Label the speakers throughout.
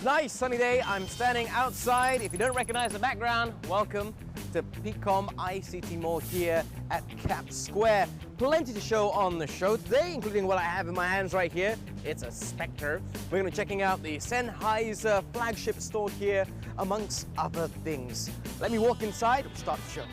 Speaker 1: nice sunny day. I'm standing outside. If you don't recognize the background, welcome to Peakcom ICT Mall here at Cap Square. Plenty to show on the show today, including what I have in my hands right here. It's a Spectre. We're going to be checking out the Sennheiser flagship store here, amongst other things. Let me walk inside and start the show.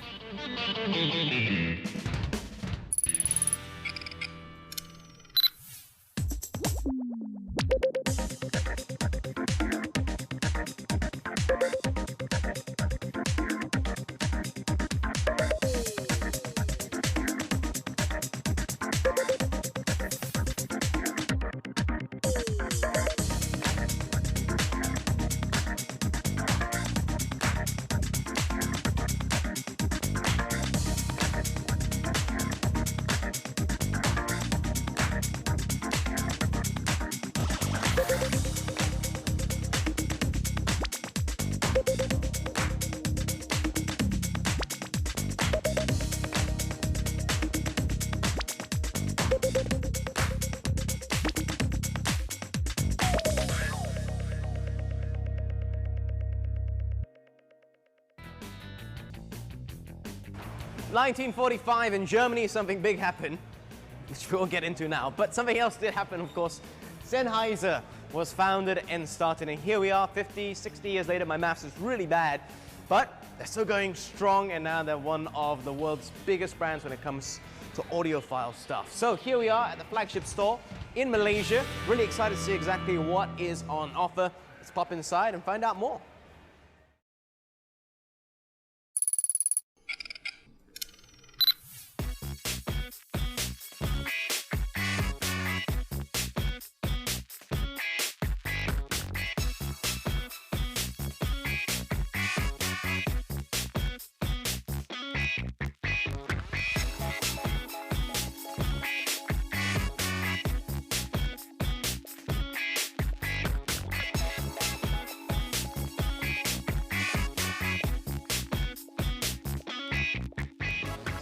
Speaker 1: 1945 in Germany, something big happened, which we'll get into now. But something else did happen, of course. Sennheiser was founded and started, and here we are 50, 60 years later. My maths is really bad, but they're still going strong, and now they're one of the world's biggest brands when it comes to audiophile stuff. So here we are at the flagship store in Malaysia. Really excited to see exactly what is on offer. Let's pop inside and find out more.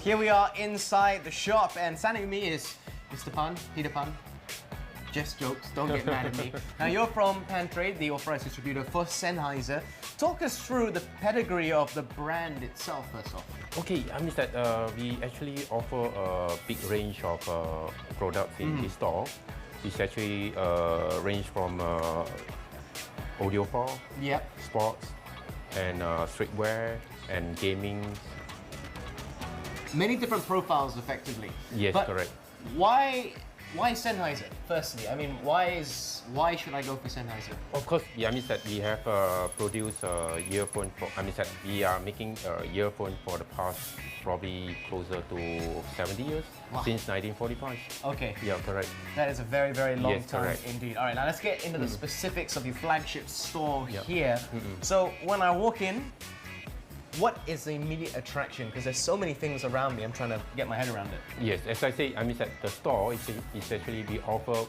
Speaker 1: Here we are inside the shop, and standing with me is Mr. Pan, Peter Pan. Just jokes, don't get mad at me. Now you're from Pantrade, the authorized distributor for Sennheiser. Talk us through the pedigree of the brand itself first off.
Speaker 2: Okay, I mean that we actually offer a big range of products in this store. It's actually range from audiophile, sports, and streetwear, and gaming.
Speaker 1: Many different profiles, effectively.
Speaker 2: Yes,
Speaker 1: but
Speaker 2: correct.
Speaker 1: Why Sennheiser? Firstly, I mean, why should I go for Sennheiser?
Speaker 2: Of course, yeah, I mean that we have produced earphone. We are making earphone for the past probably closer to 70 years, since 1945.
Speaker 1: Okay.
Speaker 2: Yeah, correct.
Speaker 1: That is a very, very long time
Speaker 2: correct.
Speaker 1: indeed. All right, now let's get into the specifics of your flagship store here. So when I walk in, what is the immediate attraction? Because there's so many things around me, I'm trying to get my head around it.
Speaker 2: Yes, as I say, I mean that the store is actually we offer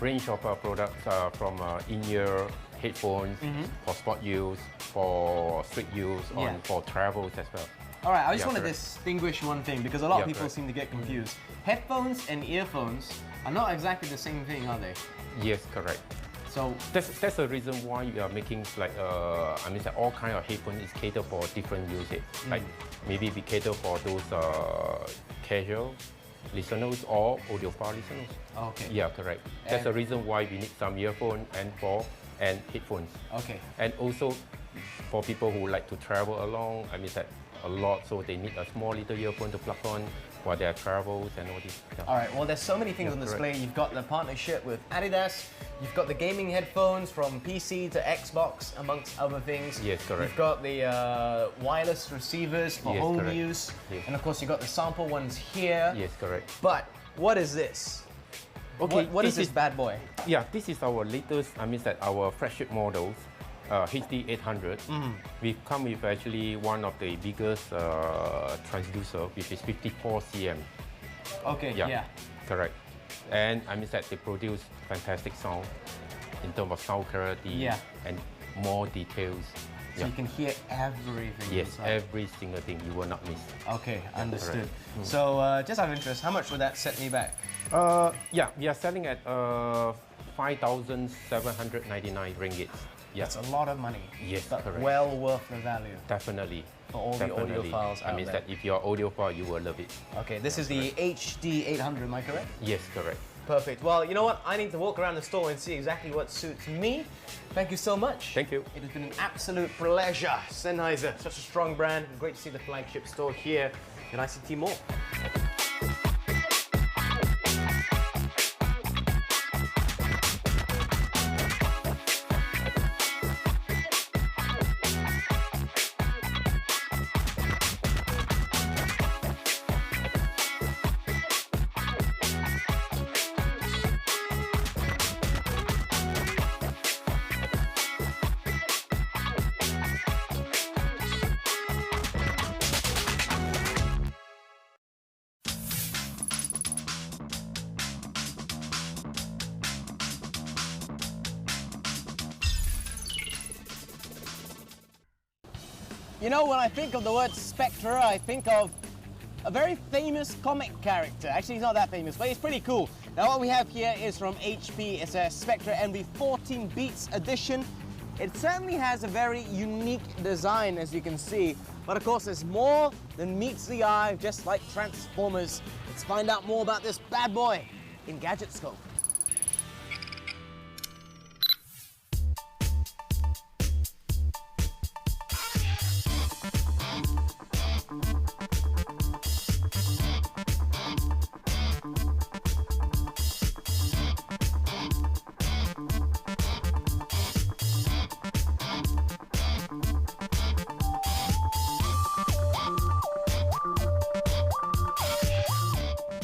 Speaker 2: range of products from in-ear headphones for sport use, for street use, for travels as well.
Speaker 1: All right, I just want to distinguish one thing because a lot of people seem to get confused. Headphones and earphones are not exactly the same thing, are they?
Speaker 2: Yes, correct.
Speaker 1: So
Speaker 2: that's the reason why we are making like I mean that all kind of headphones is catered for different usage. Like maybe we cater for those casual listeners or audiophile listeners.
Speaker 1: Okay.
Speaker 2: Yeah, correct. That's the reason why we need some earphones and headphones.
Speaker 1: Okay.
Speaker 2: And also for people who like to travel along, I mean that a lot, so they need a small little earphone to plug on while they are travels and all this.
Speaker 1: All right, well there's so many things on display. You've got the partnership with Adidas, you've got the gaming headphones from PC to Xbox, amongst other things.
Speaker 2: Yes, correct.
Speaker 1: You've got the wireless receivers for home use.
Speaker 2: Yes.
Speaker 1: And of course you've got the sample ones here.
Speaker 2: Yes, correct.
Speaker 1: But what is this?
Speaker 2: Okay,
Speaker 1: what is this bad boy?
Speaker 2: Yeah, this is our latest, I mean that our flagship models. HD800, we come with actually one of the biggest transducer, which is 54 cm.
Speaker 1: Okay, yeah.
Speaker 2: Correct. And I mean that they produce fantastic sound in terms of sound clarity and more details.
Speaker 1: So you can hear everything.
Speaker 2: Yes,
Speaker 1: inside.
Speaker 2: every single thing you will not miss.
Speaker 1: Okay, understood. So just out of interest, how much would that set me back?
Speaker 2: Yeah, we are selling at 5,799 ringgit. Yeah.
Speaker 1: That's a lot of money.
Speaker 2: Yes,
Speaker 1: but
Speaker 2: correct.
Speaker 1: well worth the value
Speaker 2: Definitely.
Speaker 1: for all the audiophiles
Speaker 2: I
Speaker 1: out
Speaker 2: mean
Speaker 1: there.
Speaker 2: that if you're audiophile, you will love it.
Speaker 1: Okay, this is the HD 800, am I correct?
Speaker 2: Yes, correct.
Speaker 1: Perfect. Well, you know what? I need to walk around the store and see exactly what suits me. Thank you so much.
Speaker 2: Thank you.
Speaker 1: It has been an absolute pleasure. Sennheiser, such a strong brand. Great to see the flagship store here in ICT Mall. You know, when I think of the word Spectra, I think of a very famous comic character. Actually, he's not that famous, but he's pretty cool. Now, what we have here is from HP. It's a Spectra Envy 14 Beats edition. It certainly has a very unique design, as you can see. But of course, there's more than meets the eye, just like Transformers. Let's find out more about this bad boy in Gadget Scope.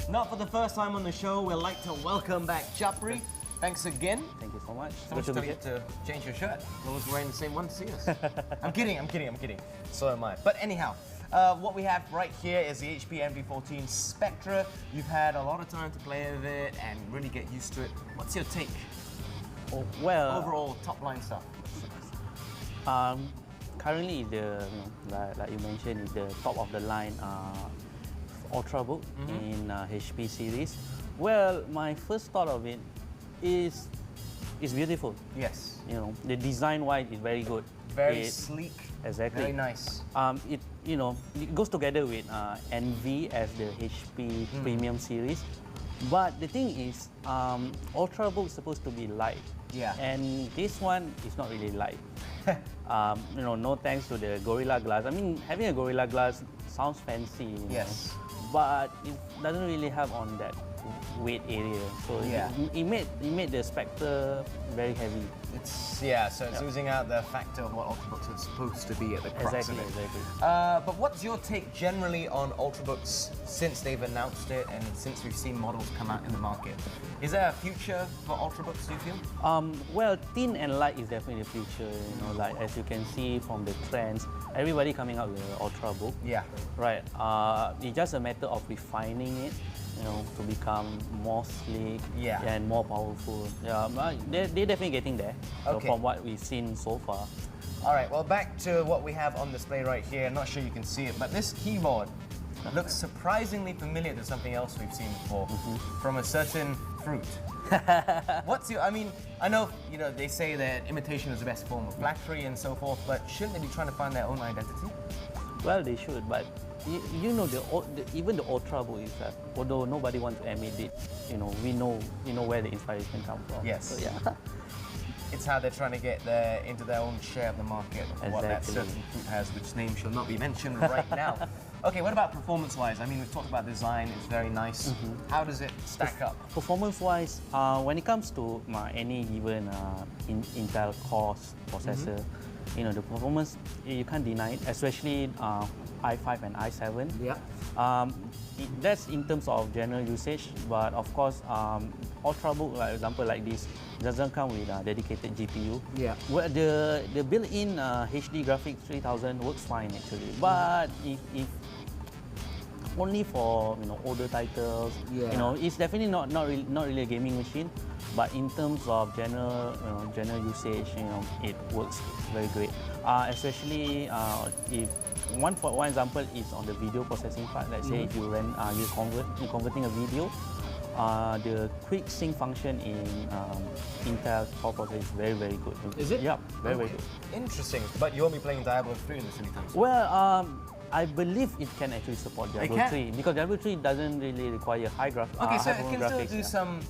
Speaker 1: Not for the first time on the show, we'd like to welcome back Chapri. Thanks again.
Speaker 3: Thank you so much.
Speaker 1: So much to get to change your shirt. No one's wearing the same one to see us. I'm kidding. So am I. But anyhow, what we have right here is the HP Envy 14 Spectra. You've had a lot of time to play with it and really get used to it. What's your take?
Speaker 3: Oh, well,
Speaker 1: Overall, top line stuff.
Speaker 3: currently the like you mentioned is the top of the line Ultrabook in HP series. Well, my first thought of it is beautiful.
Speaker 1: Yes.
Speaker 3: You know, the design wise is very good.
Speaker 1: Very sleek.
Speaker 3: Exactly.
Speaker 1: Very nice.
Speaker 3: It goes together with Envy as the HP Premium series. But the thing is, Ultrabook is supposed to be light.
Speaker 1: Yeah.
Speaker 3: And this one is not really light. No thanks to the Gorilla Glass. I mean, having a Gorilla Glass sounds fancy.
Speaker 1: Yes.
Speaker 3: But it doesn't really have on that weight area. So
Speaker 1: Yeah.
Speaker 3: it made the Spectre very heavy.
Speaker 1: So it's losing out the factor of what Ultrabooks are supposed to be at the crux of it.
Speaker 3: Exactly.
Speaker 1: But what's your take generally on Ultrabooks since they've announced it and since we've seen models come out in the market? Is there a future for Ultrabooks, do you feel?
Speaker 3: Well, thin and light is definitely the future. Like as you can see from the trends, everybody coming out with an Ultrabook.
Speaker 1: Yeah.
Speaker 3: Right. It's just a matter of refining it, to become more sleek and more powerful. Yeah, they're definitely getting there.
Speaker 1: Okay.
Speaker 3: From what we've seen so far.
Speaker 1: All right, well, back to what we have on display right here. I'm not sure you can see it, but this keyboard looks surprisingly familiar to something else we've seen before from a certain fruit. I know, they say that imitation is the best form of flattery and so forth, but shouldn't they be trying to find their own identity?
Speaker 3: Well, they should, but even the Ultrabook is that, although nobody wants to admit it, we know where the inspiration comes from.
Speaker 1: Yes.
Speaker 3: So, yeah.
Speaker 1: It's how they're trying to get into their own share of the market of what that
Speaker 3: Exactly.
Speaker 1: certain fruit has, which name shall not be mentioned right now. Okay, what about performance-wise? I mean, we've talked about design, it's very nice. How does it stack up?
Speaker 3: Performance-wise, when it comes to any given Intel Core processor, the performance, you can't deny it, especially i5 and i7.
Speaker 1: Yeah.
Speaker 3: That's in terms of general usage, but of course, Ultrabook, for example, like this, doesn't come with a dedicated GPU.
Speaker 1: Yeah.
Speaker 3: Well, the built-in HD Graphics 3000 works fine actually, but if only for older titles, it's definitely not really a gaming machine. But in terms of general usage, it works very great. Especially if one example is on the video processing part. Let's say if you're converting a video, The quick sync function in Intel core processor is very, very good.
Speaker 1: Is it?
Speaker 3: Yeah, very, very good.
Speaker 1: Interesting. But you won't be playing Diablo 3 in this anytime soon.
Speaker 3: Well, I believe it can actually support Diablo
Speaker 1: can?
Speaker 3: 3 because Diablo 3 doesn't really require high graphics.
Speaker 1: Okay, so it can still do some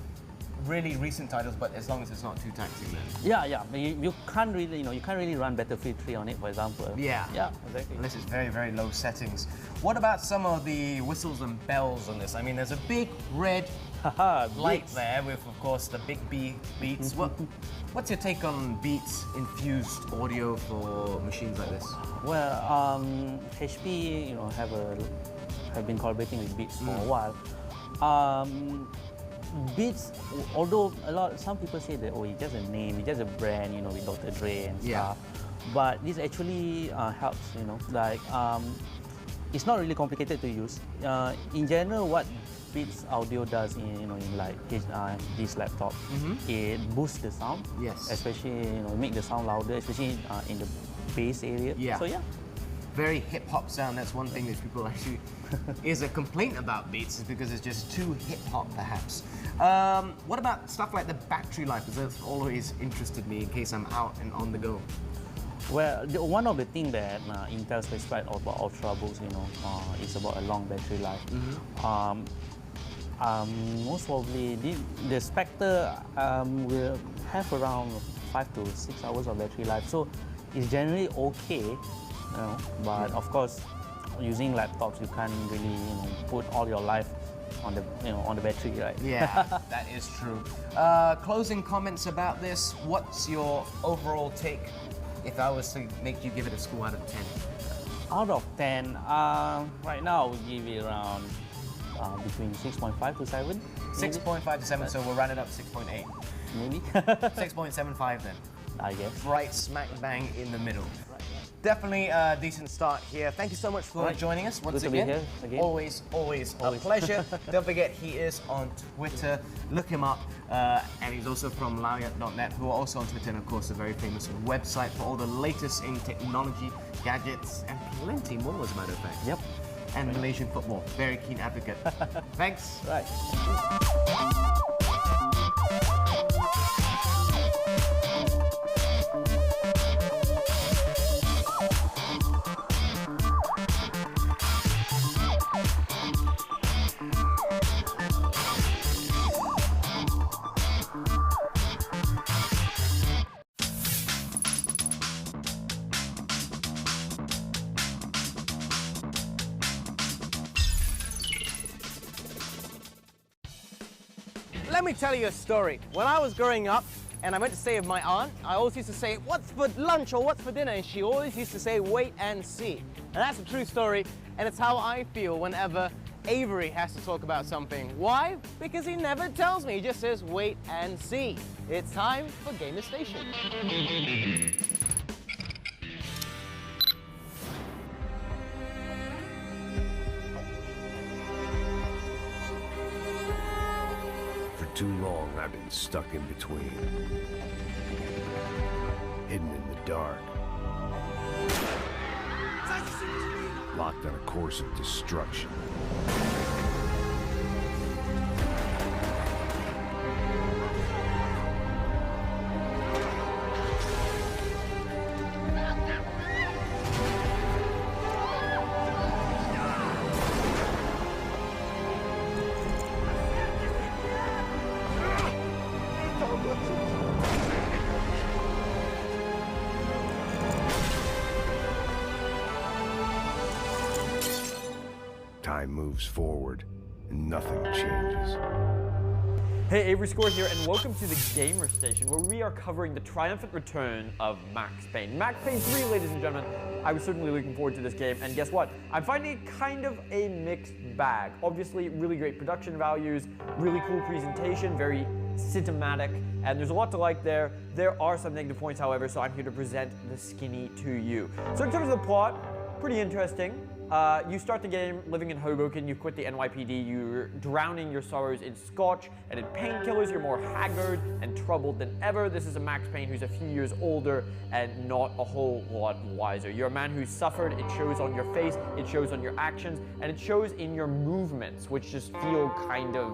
Speaker 1: really recent titles, but as long as it's not too taxing then.
Speaker 3: Yeah. You can't really, you can't really run Battlefield 3 on it, for example.
Speaker 1: Yeah.
Speaker 3: Yeah, exactly.
Speaker 1: Unless it's very, very low settings. What about some of the whistles and bells on this? I mean, there's a big red light there with, of course, the big Beats. What's your take on Beats infused audio for machines like this?
Speaker 3: Well, HP, have been collaborating with Beats for a while. Beats, although some people say that it's just a name, it's just a brand, with Dr. Dre and stuff. But this actually helps, it's not really complicated to use. In general, what Beats audio does in this laptop, it boosts the sound.
Speaker 1: Yes.
Speaker 3: Especially, make the sound louder, especially in the bass area.
Speaker 1: Yeah.
Speaker 3: So yeah.
Speaker 1: Very hip-hop sound. That's one thing that people actually is a complaint about Beats, is because it's just too hip-hop perhaps. What about stuff like the battery life? Because that's always interested me in case I'm out and on the go.
Speaker 3: Well, one of the things that Intel specified about Ultrabooks, is about a long battery life. Most probably, the Spectre will have around 5 to 6 hours of battery life, so it's generally okay. But of course, using laptops, you can't really put all your life on the battery, right?
Speaker 1: Yeah, that is true. Closing comments about this. What's your overall take if I was to make you give it a score out of 10?
Speaker 3: Out of 10, right now I would give it around between 6.5 to 7.
Speaker 1: 6.5 to 7, so we'll round it up to 6.8.
Speaker 3: Maybe.
Speaker 1: 6.75 then.
Speaker 3: I guess.
Speaker 1: Right smack bang in the middle. Definitely a decent start here. Thank you so much for joining us once again.
Speaker 3: Good to be here again.
Speaker 1: Always a pleasure. Don't forget, he is on Twitter. Look him up. And he's also from Laoyat.net, who are also on Twitter, and of course a very famous website for all the latest in technology, gadgets, and plenty more, as a matter of fact.
Speaker 3: Yep.
Speaker 1: And Malaysian football. Very keen advocate. Thanks.
Speaker 3: Right.
Speaker 1: Let me tell you a story. When I was growing up and I went to stay with my aunt, I always used to say, what's for lunch or what's for dinner? And she always used to say, wait and see. And that's a true story, and it's how I feel whenever Avery has to talk about something. Why? Because he never tells me. He just says, wait and see. It's time for Gamer Station.
Speaker 4: Too long I've been stuck in between, hidden in the dark, locked on a course of destruction. Time moves forward, and nothing changes.
Speaker 5: Hey, Avery Score here, and welcome to the Gamer Station, where we are covering the triumphant return of Max Payne. Max Payne 3, ladies and gentlemen. I was certainly looking forward to this game, and guess what? I'm finding it kind of a mixed bag. Obviously, really great production values, really cool presentation, very cinematic, and there's a lot to like there. There are some negative points, however, so I'm here to present the skinny to you. So in terms of the plot, pretty interesting. You start the game living in Hoboken, you quit the NYPD, you're drowning your sorrows in scotch and in painkillers, you're more haggard and troubled than ever. This is a Max Payne who's a few years older and not a whole lot wiser. You're a man who's suffered, it shows on your face, it shows on your actions, and it shows in your movements, which just feel kind of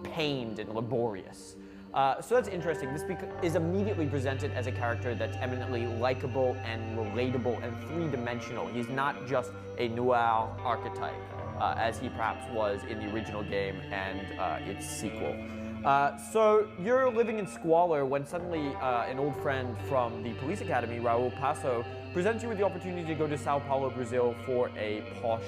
Speaker 5: pained and laborious. So that's interesting. This is immediately presented as a character that's eminently likable and relatable and three-dimensional. He's not just a noir archetype, as he perhaps was in the original game and its sequel. So you're living in squalor when suddenly an old friend from the police academy, Raul Passo, presents you with the opportunity to go to Sao Paulo, Brazil for a posh,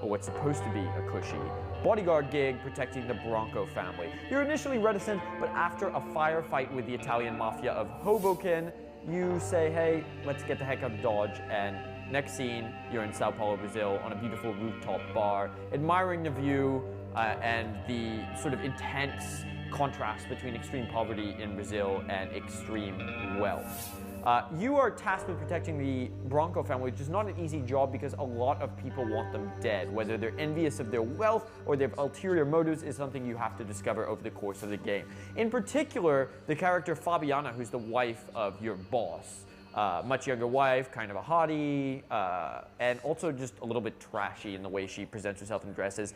Speaker 5: or what's supposed to be a cushy, bodyguard gig protecting the Bronco family. You're initially reticent, but after a firefight with the Italian mafia of Hoboken, you say, hey, let's get the heck out of Dodge, and next scene, you're in Sao Paulo, Brazil, on a beautiful rooftop bar, admiring the view and the sort of intense contrast between extreme poverty in Brazil and extreme wealth. You are tasked with protecting the Bronco family, which is not an easy job because a lot of people want them dead. Whether they're envious of their wealth or they have ulterior motives is something you have to discover over the course of the game. In particular, the character Fabiana, who's the wife of your boss. Much younger wife, kind of a hottie, and also just a little bit trashy in the way she presents herself and dresses.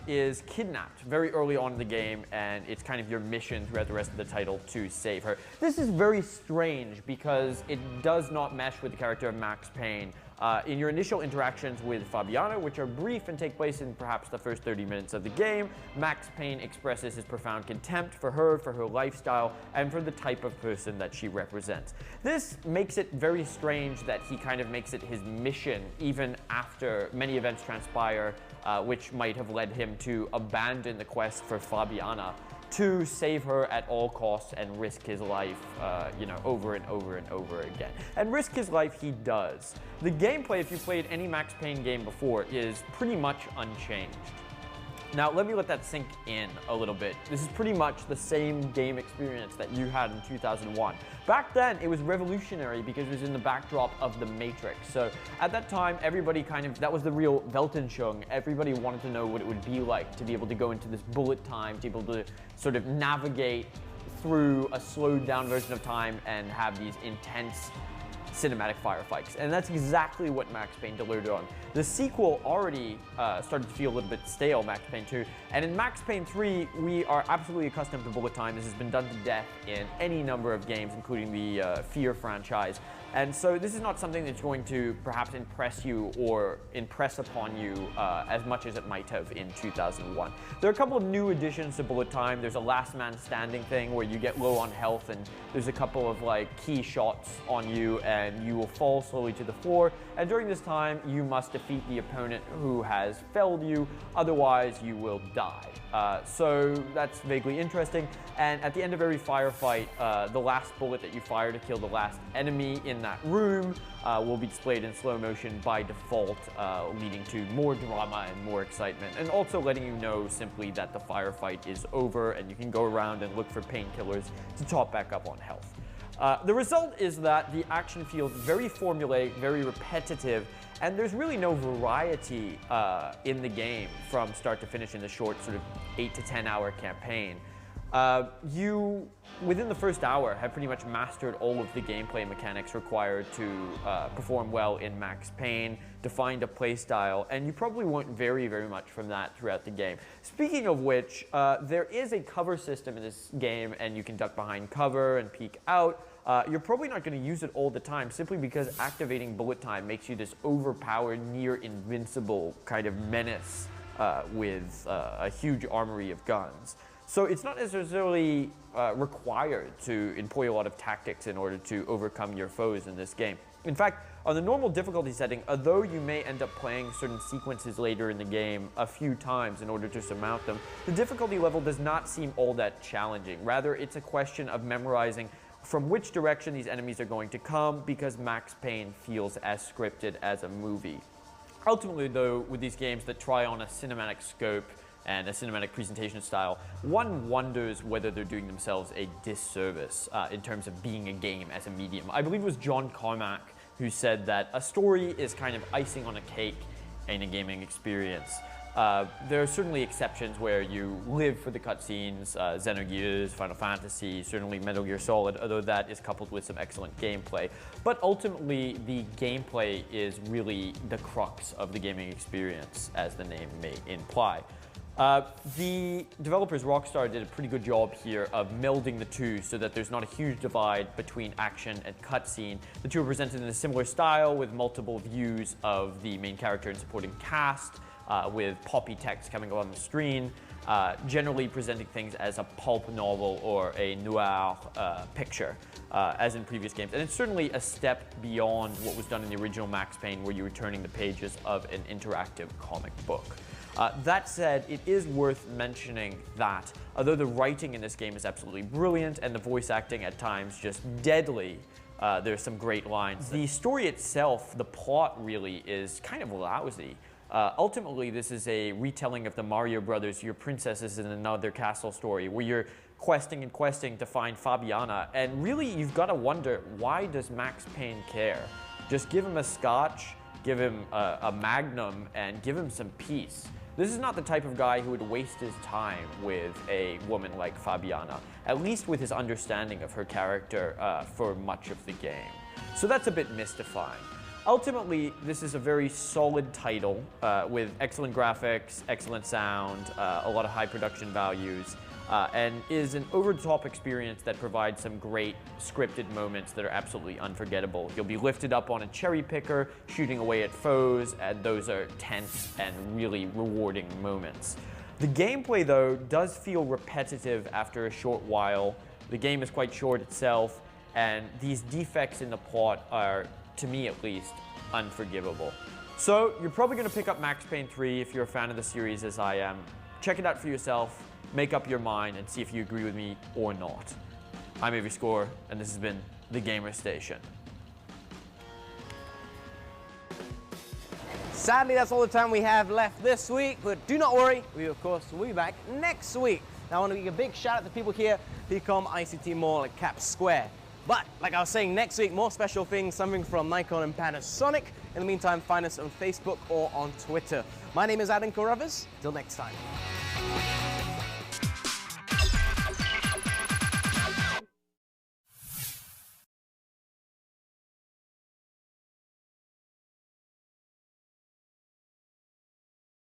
Speaker 5: Is kidnapped very early on in the game, and it's kind of your mission throughout the rest of the title to save her. This is very strange because it does not mesh with the character of Max Payne. In your initial interactions with Fabiana, which are brief and take place in perhaps the first 30 minutes of the game, Max Payne expresses his profound contempt for her lifestyle, and for the type of person that she represents. This makes it very strange that he kind of makes it his mission even after many events transpire, which might have led him to abandon the quest for Fabiana to save her at all costs and risk his life, over and over and over again. And risk his life he does. The gameplay, if you played any Max Payne game before, is pretty much unchanged. Now, let me let that sink in a little bit. This is pretty much the same game experience that you had in 2001. Back then, it was revolutionary because it was in the backdrop of the Matrix. So at that time, everybody that was the real Weltanschauung. Everybody wanted to know what it would be like to be able to go into this bullet time, to be able to sort of navigate through a slowed down version of time and have these intense cinematic firefights. And that's exactly what Max Payne delivered on. The sequel already started to feel a little bit stale, Max Payne 2. And in Max Payne 3, we are absolutely accustomed to bullet time. This has been done to death in any number of games, including the Fear franchise. And so this is not something that's going to perhaps impress you or impress upon you as much as it might have in 2001. There are a couple of new additions to bullet time. There's a last man standing thing where you get low on health, and there's a couple of key shots on you, and you will fall slowly to the floor. And during this time, you must defeat the opponent who has felled you, otherwise you will die. So that's vaguely interesting. And at the end of every firefight, the last bullet that you fire to kill the last enemy in that room will be displayed in slow motion by default, leading to more drama and more excitement, and also letting you know simply that the firefight is over and you can go around and look for painkillers to top back up on health. The result is that the action feels very formulaic, very repetitive, and there's really no variety in the game from start to finish in the short sort of 8 to 10 hour campaign. You, within the first hour, have pretty much mastered all of the gameplay mechanics required to perform well in Max Payne, defined a playstyle, and you probably won't vary very much from that throughout the game. Speaking of which, there is a cover system in this game, and you can duck behind cover and peek out. You're probably not going to use it all the time, simply because activating bullet time makes you this overpowered, near invincible kind of menace with a huge armory of guns. So it's not necessarily required to employ a lot of tactics in order to overcome your foes in this game. In fact, on the normal difficulty setting, although you may end up playing certain sequences later in the game a few times in order to surmount them, the difficulty level does not seem all that challenging. Rather, it's a question of memorizing from which direction these enemies are going to come, because Max Payne feels as scripted as a movie. Ultimately, though, with these games that try on a cinematic scope and a cinematic presentation style, one wonders whether they're doing themselves a disservice in terms of being a game as a medium. I believe it was John Carmack who said that a story is kind of icing on a cake in a gaming experience. There are certainly exceptions where you live for the cutscenes, Xenogears, Final Fantasy, certainly Metal Gear Solid, although that is coupled with some excellent gameplay. But ultimately, the gameplay is really the crux of the gaming experience, as the name may imply. The developers, Rockstar, did a pretty good job here of melding the two so that there's not a huge divide between action and cutscene. The two are presented in a similar style with multiple views of the main character and supporting cast, with poppy text coming on the screen, generally presenting things as a pulp novel or a noir picture, as in previous games. And it's certainly a step beyond what was done in the original Max Payne, where you were turning the pages of an interactive comic book. That said, it is worth mentioning that although the writing in this game is absolutely brilliant and the voice acting at times just deadly, there's some great lines. The story itself, the plot really is kind of lousy. Ultimately, this is a retelling of the Mario Brothers, Your Princess is in Another Castle story, where you're questing and questing to find Fabiana. And really, you've got to wonder, why does Max Payne care? Just give him a scotch, give him a magnum, and give him some peace. This is not the type of guy who would waste his time with a woman like Fabiana, at least with his understanding of her character for much of the game. So that's a bit mystifying. Ultimately, this is a very solid title with excellent graphics, excellent sound, a lot of high production values, and is an over-the-top experience that provides some great scripted moments that are absolutely unforgettable. You'll be lifted up on a cherry picker, shooting away at foes, and those are tense and really rewarding moments. The gameplay, though, does feel repetitive after a short while. The game is quite short itself, and these defects in the plot are, to me at least, unforgivable. So you're probably going to pick up Max Payne 3 if you're a fan of the series as I am. Check it out for yourself, make up your mind, and see if you agree with me or not. I'm Avery Score, and this has been The Gamer Station.
Speaker 1: Sadly, that's all the time we have left this week, but do not worry, we of course will be back next week. Now I want to give a big shout out to people here who come ICT Mall at Cap Square. But, like I was saying, next week, more special things, something from Nikon and Panasonic. In the meantime, find us on Facebook or on Twitter. My name is Adam Carruthers. Till next time.